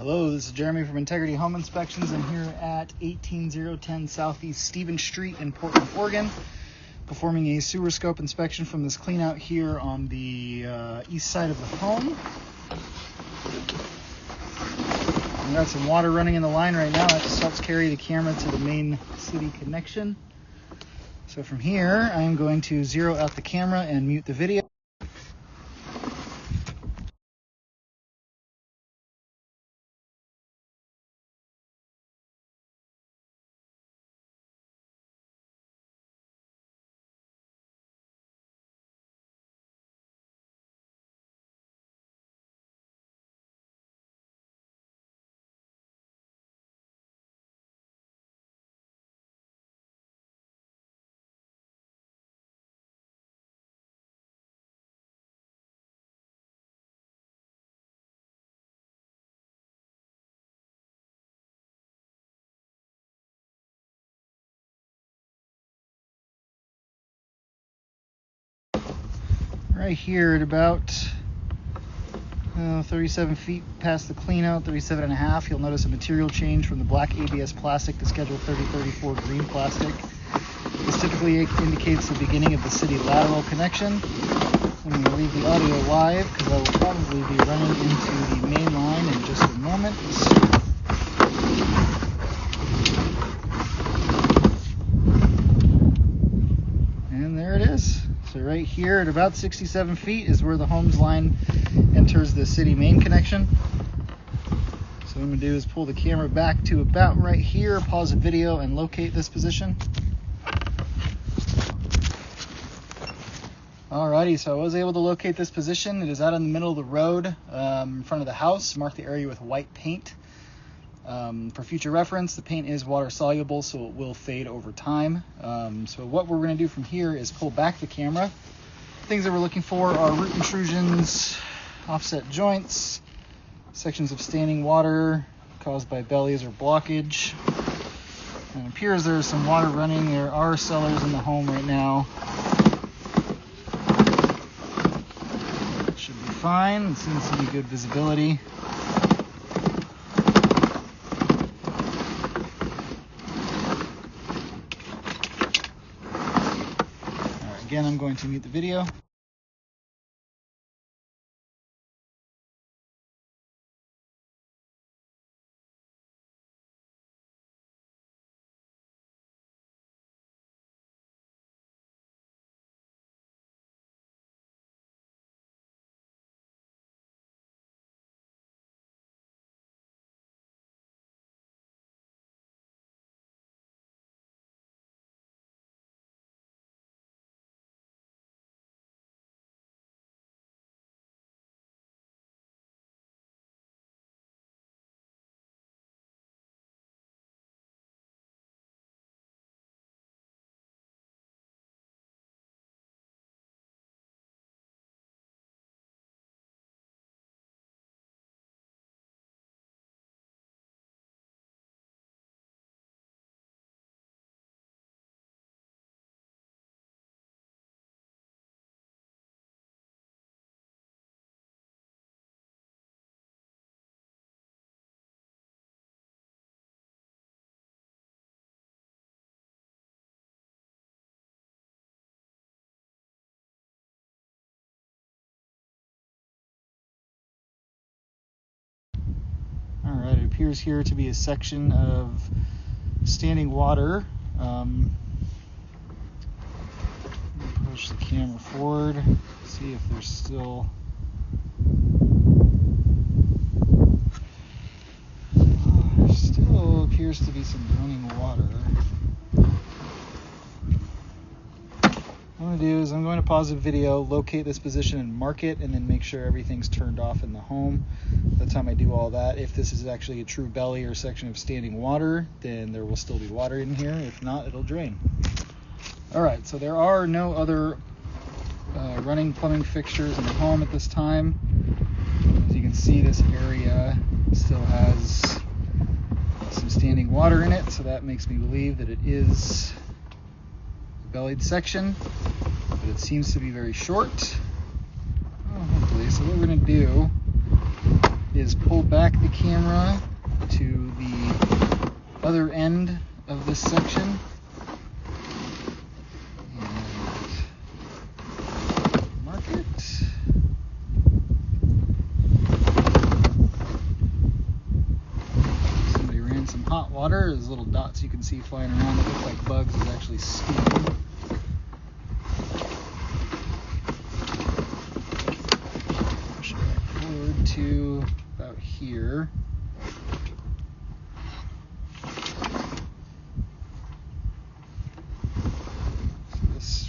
Hello, this is Jeremy from Integrity Home Inspections. I'm here at 18010 Southeast Stevens Street in Portland, Oregon, performing a sewer scope inspection from this cleanout here on the east side of the home. We've got some water running in the line right now. That just helps carry the camera to the main city connection. So from here, I'm going to zero out the camera and mute the video. Right here at about 37 feet past the cleanout, 37 and a half, you'll notice a material change from the black ABS plastic to Schedule 3034 green plastic. This typically indicates the beginning of the city lateral connection. I'm going to leave the audio live because I will probably be running into the main line in just a moment. And there it is. So right here at about 67 feet is where the home's line enters the city main connection. So what I'm going to do is pull the camera back to about right here, pause the video, and locate this position. Alrighty, so I was able to locate this position. It is out in the middle of the road in front of the house. Mark the area with white paint. For future reference, the paint is water soluble, so it will fade over time. So what we're going to do from here is pull back the camera. Things that we're looking for are root intrusions, offset joints, sections of standing water caused by bellies or blockage. And it appears there's some water running. There are cellars in the home right now. It should be fine. It seems to be good visibility. Again, I'm going to mute the video. Alright, it appears here to be a section of standing water. Push the camera forward, see if there's still appears to be some running water. What I'm going to do is I'm going to pause the video, locate this position and mark it, and then make sure everything's turned off in the home. By the time I do all that, if this is actually a true belly or section of standing water, then there will still be water in here. If not, it'll drain. Alright, so there are no other running plumbing fixtures in the home at this time. As you can see, this area still has some standing water in it, so that makes me believe that it is a bellied section, but it seems to be very short. Hopefully. So what we're going to do is pull back the camera to the other end of this section and mark it. Somebody ran some hot water. There's little dots you can see flying around that look like bugs. It's actually steam. Push it back forward to about here.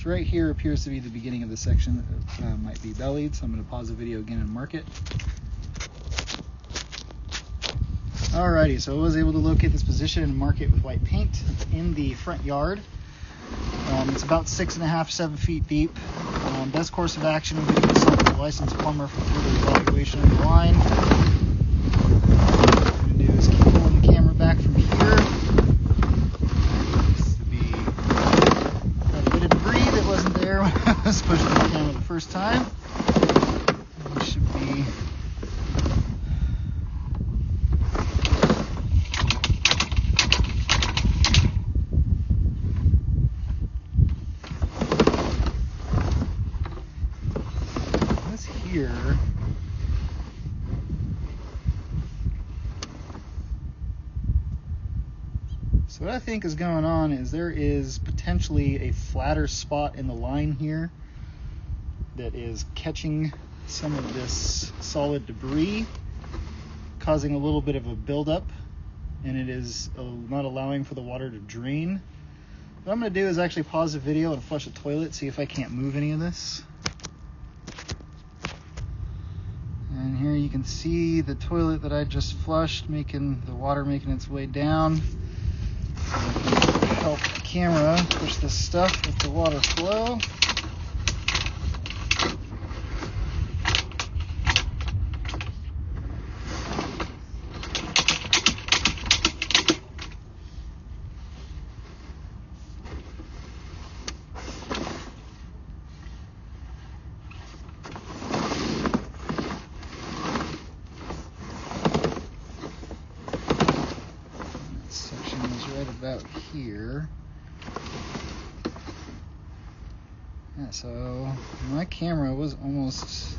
Right here appears to be the beginning of the section that might be bellied, so I'm going to pause the video again and mark it. Alrighty, so I was able to locate this position and mark it with white paint. It's in the front yard. It's about 6.5 to 7 feet deep. Best course of action would be to consult with a licensed plumber for further evaluation of the line. What I'm going to do is keep pulling the camera back from here. There when I was pushing the camera the first time. It should be this here. So what I think is going on is there is potentially a flatter spot in the line here that is catching some of this solid debris, causing a little bit of a buildup, and it is not allowing for the water to drain. What I'm going to do is actually pause the video and flush a toilet, see if I can't move any of this. And here you can see the toilet that I just flushed, making the water making its way down. Help the camera push this stuff with the water flow. About here. Yeah, so my camera was almost, see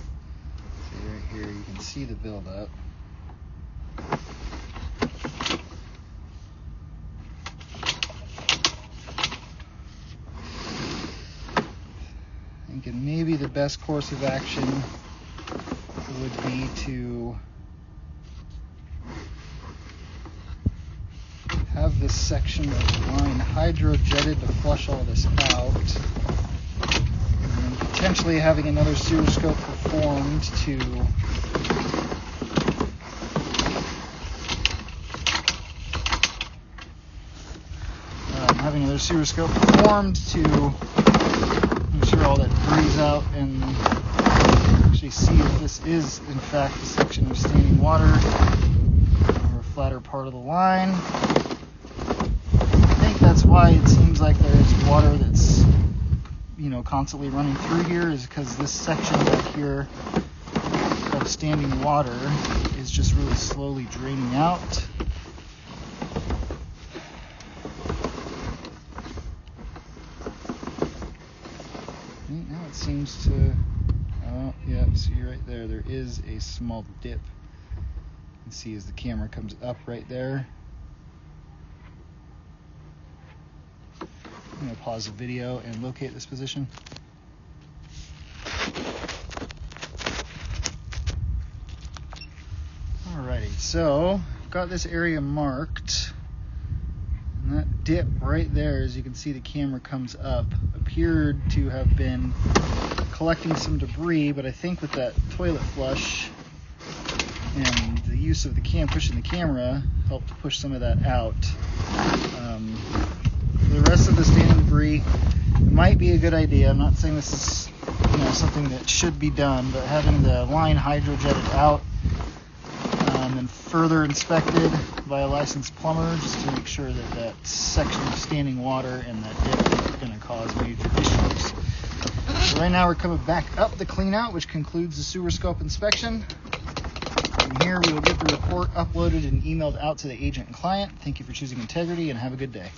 right here, you can see the buildup. Thinking maybe the best course of action would be to have this section of the line hydrojetted to flush all this out, and potentially having another sewer scope performed to make sure all that debris out and actually see if this is in fact a section of standing water or a flatter part of the line. That's why it seems like there's water that's, constantly running through here, is because this section back here of standing water is just really slowly draining out. Now it seems to, oh yeah, see right there, there is a small dip. You can see as the camera comes up right there. I'm going to pause the video and locate this position. Alrighty, so I've got this area marked, and that dip right there, as you can see the camera comes up, appeared to have been collecting some debris, but I think with that toilet flush and the use of the pushing the camera helped to push some of that out. The rest of the standing debris, it might be a good idea. I'm not saying this is something that should be done, but having the line hydrojetted out and further inspected by a licensed plumber just to make sure that that section of standing water and that dip isn't going to cause major issues. So right now we're coming back up the clean out, which concludes the sewer scope inspection. I'm From here, we will get the report uploaded and emailed out to the agent and client. Thank you for choosing integrity, and have a good day.